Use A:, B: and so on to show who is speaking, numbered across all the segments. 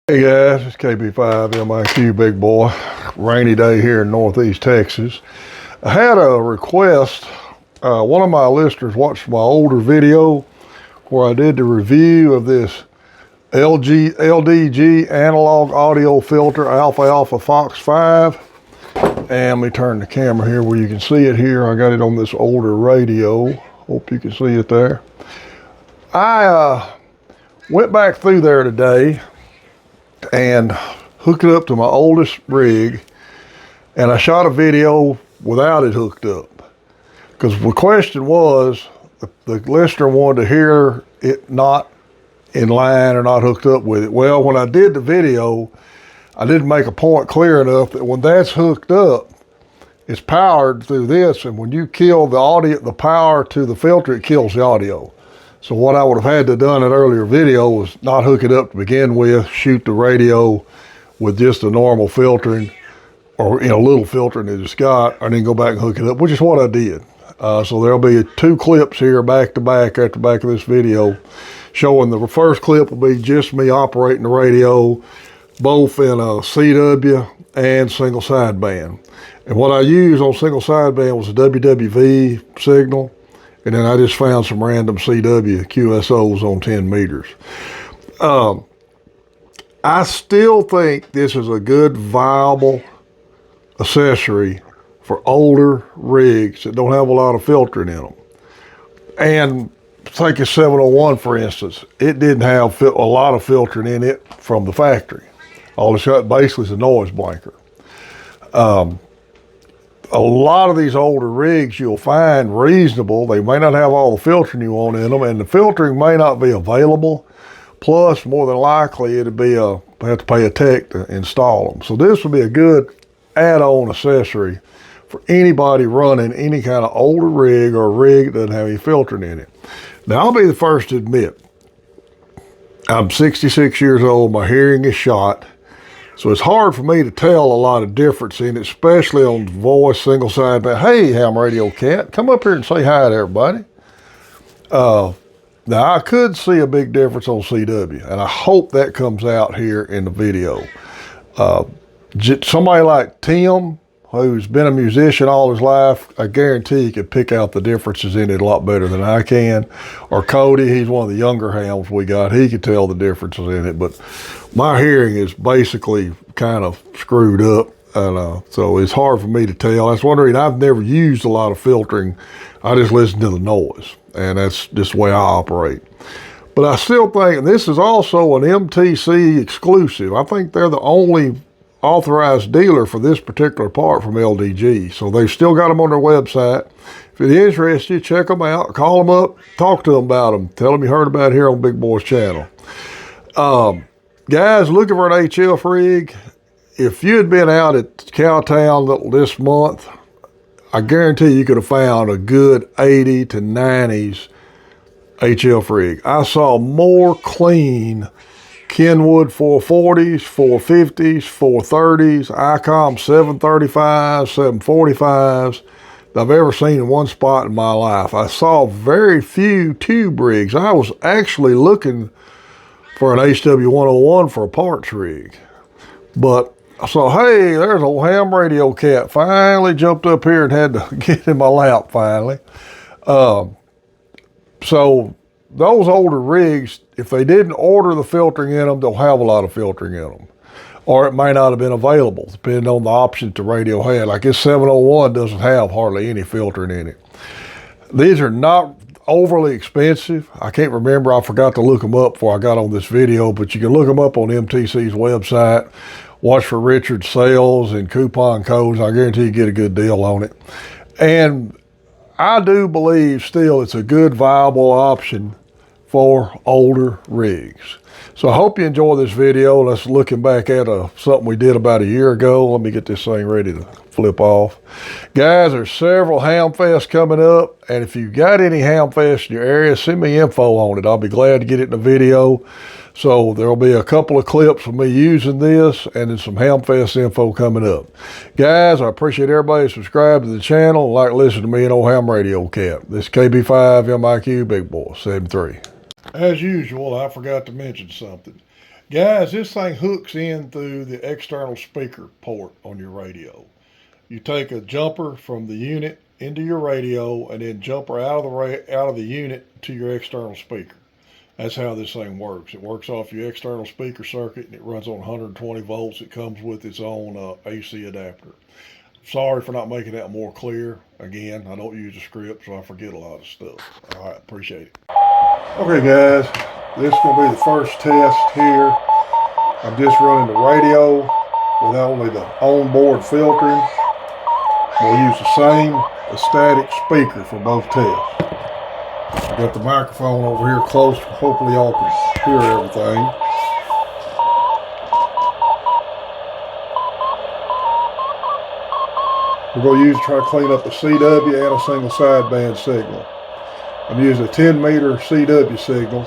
A: Hey guys, it's KB5 MIQ Big Boy. Rainy day here in Northeast Texas. I had a request. One of my listeners watched my older video where I did the review of this LDG analog audio filter AAF5. And let me turn the camera here where you can see it here. I got it on this older radio. Hope you can see it there. I went back through there today and hooked it up to my oldest rig, and I shot a video without it hooked up, because the question was, the listener wanted to hear it not in line or not hooked up with it. Well, when I did the video, I didn't make a point clear enough that when that's hooked up, it's powered through this, and when you kill the audio, the power to the filter, it kills the audio. So what I would have had to done in an earlier video was not hook it up to begin with, shoot the radio with just a normal filtering, or little filtering that it's got, and then go back and hook it up, which is what I did. So there'll be 2 clips here back to back after back of this video, showing the first clip will be just me operating the radio, both in a CW and single sideband. And what I used on single sideband was a WWV signal. And then I just found some random CW QSOs on 10 meters. I still think this is a good, viable accessory for older rigs that don't have a lot of filtering in them. And take a 701, for instance. It didn't have a lot of filtering in it from the factory. All it's got basically is a noise blanker. A lot of these older rigs you'll find reasonable. They may not have all the filtering you want in them, and the filtering may not be available. Plus, more than likely, it'd be have to pay a tech to install them. So this would be a good add-on accessory for anybody running any kind of older rig or a rig that doesn't have any filtering in it. Now, I'll be the first to admit, I'm 66 years old, my hearing is shot. So it's hard for me to tell a lot of difference in it, especially on voice, single sideband. Hey, Ham Radio Cat, come up here and say hi to everybody. Now, I could see a big difference on CW, and I hope that comes out here in the video. Somebody like Tim, who's been a musician all his life, I guarantee he could pick out the differences in it a lot better than I can. Or Cody, he's one of the younger hams we got. He could tell the differences in it, but my hearing is basically kind of screwed up, and so it's hard for me to tell. That's one reason I've never used a lot of filtering. I just listen to the noise, and that's just the way I operate. But I still think, and this is also an MTC exclusive. I think they're the only authorized dealer for this particular part from LDG. So they've still got them on their website. If it interests you, check them out, call them up, talk to them about them, tell them you heard about it here on Big Boy's channel. Guys, looking for an HF rig, if you had been out at Cowtown this month, I guarantee you could have found a good 80 to 90s HF rig. I saw more clean Kenwood 440s, 450s, 430s, ICOM 735s, 745s that I've ever seen in one spot in my life. I saw very few tube rigs. I was actually looking for an HW101 for a parts rig. But I saw, hey, there's old Ham Radio Cat. Finally jumped up here and had to get in my lap finally. So those older rigs, if they didn't order the filtering in them, they'll have a lot of filtering in them. Or it may not have been available, depending on the options the radio had. Like this 701 doesn't have hardly any filtering in it. These are not overly expensive. I can't remember. I forgot to look them up before I got on this video, but you can look them up on MTC's website. Watch for Richard's sales and coupon codes. I guarantee you get a good deal on it. And I do believe still it's a good, viable option for older rigs. So I hope you enjoy this video. Let's looking back at something we did about a year ago. Let me get this thing ready to flip off. Guys, there's several Hamfest coming up, and if you've got any Hamfest in your area, send me info on it. I'll be glad to get it in a video. So there'll be a couple of clips of me using this and then some Hamfest info coming up. Guys, I appreciate everybody subscribe to the channel and like listening to me and old Ham Radio Cat. This is KB5 MIQ Big Boy 73. As usual, I forgot to mention something. Guys, this thing hooks in through the external speaker port on your radio. You take a jumper from the unit into your radio and then jumper out of the unit to your external speaker. That's how this thing works. It works off your external speaker circuit and it runs on 120 volts. It comes with its own AC adapter. Sorry for not making that more clear. Again, I don't use a script, so I forget a lot of stuff. All right, appreciate it. Okay, guys, this is going to be the first test here. I'm just running the radio with only the onboard filtering. We'll use the same static speaker for both tests. I got the microphone over here close. Hopefully y'all can hear everything. We're going to try to clean up a CW and a single sideband signal. I'm using a 10 meter CW signal.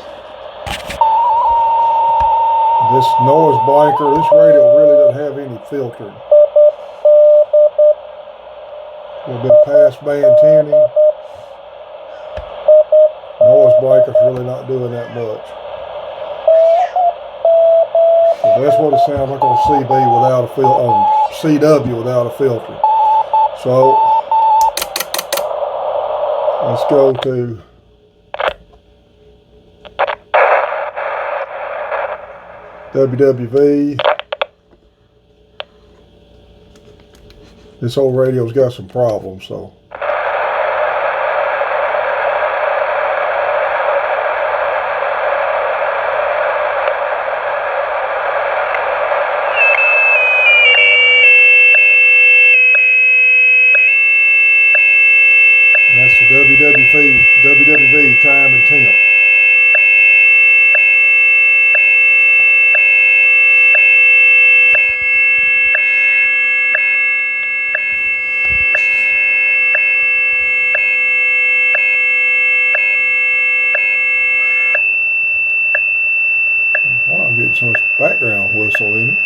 A: This noise blanker, this radio really doesn't have any filtering. A little bit of passband tuning. Noise blanker's really not doing that much. So that's what it sounds like on CW without a filter. So let's go to WWV. This old radio's got some problems, so. That's the WWV time and temp. Well, I'm getting so much background whistle in it.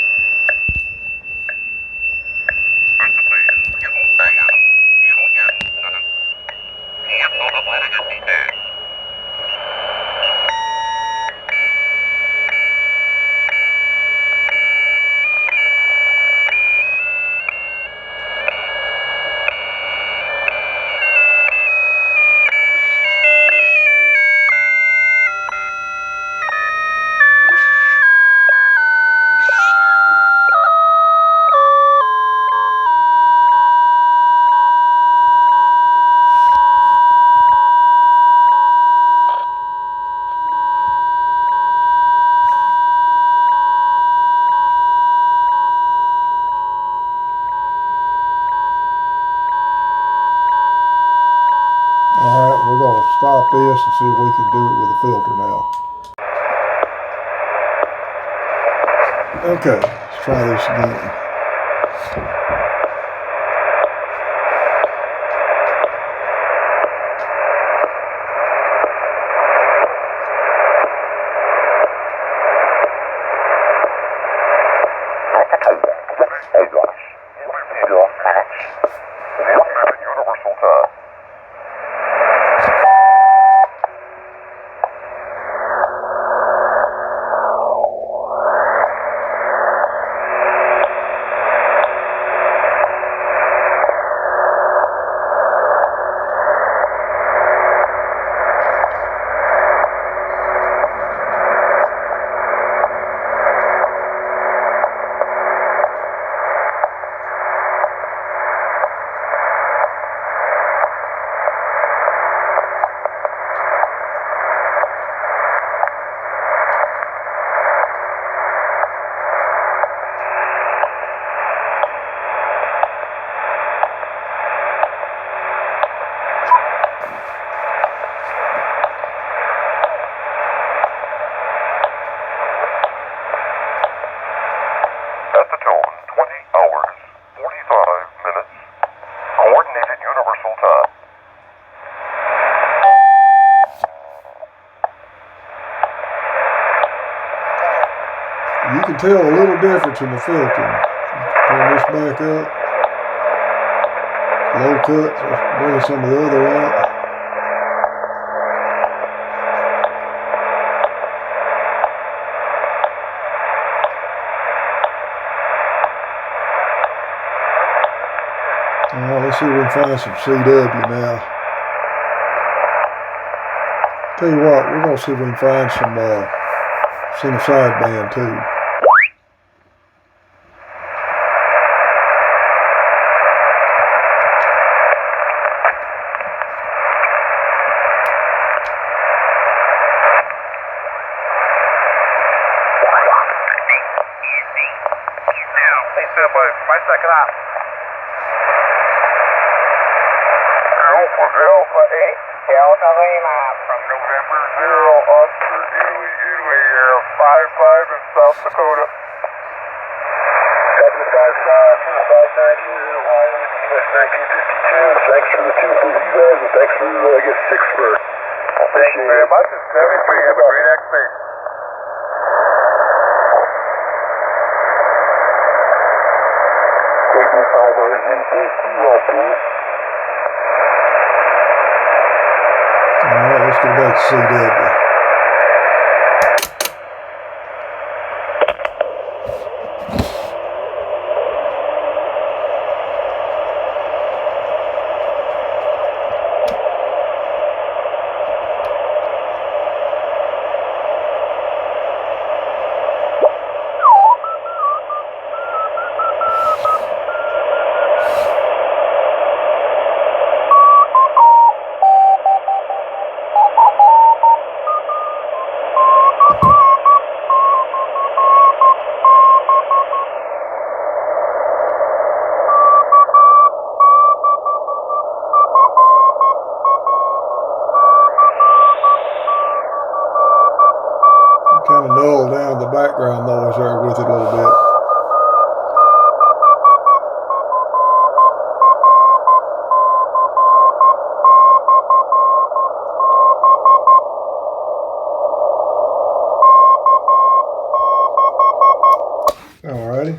A: Alright, we're going to stop this and see if we can do it with a filter now. Okay, let's try this again. can tell a little difference in the filter. Turn this back up. Low cuts, let's bring some of the other out. Alright, let's see if we can find some CW now. Tell you what, we're going to see if we can find some sideband too.
B: My second op. Alpha 8, Delta Lima from November 0 Oscar Italy, 55 in South Dakota. Captain 55, 590 Ohio, US 1952. Thanks for the 2 for you guys, and thanks for, I guess, 6 for. Thank you very much. It's 73. Have a great X-Base.
A: Alright, let's go back to CW. Kind of null down the background noise there with it a little bit. Alrighty.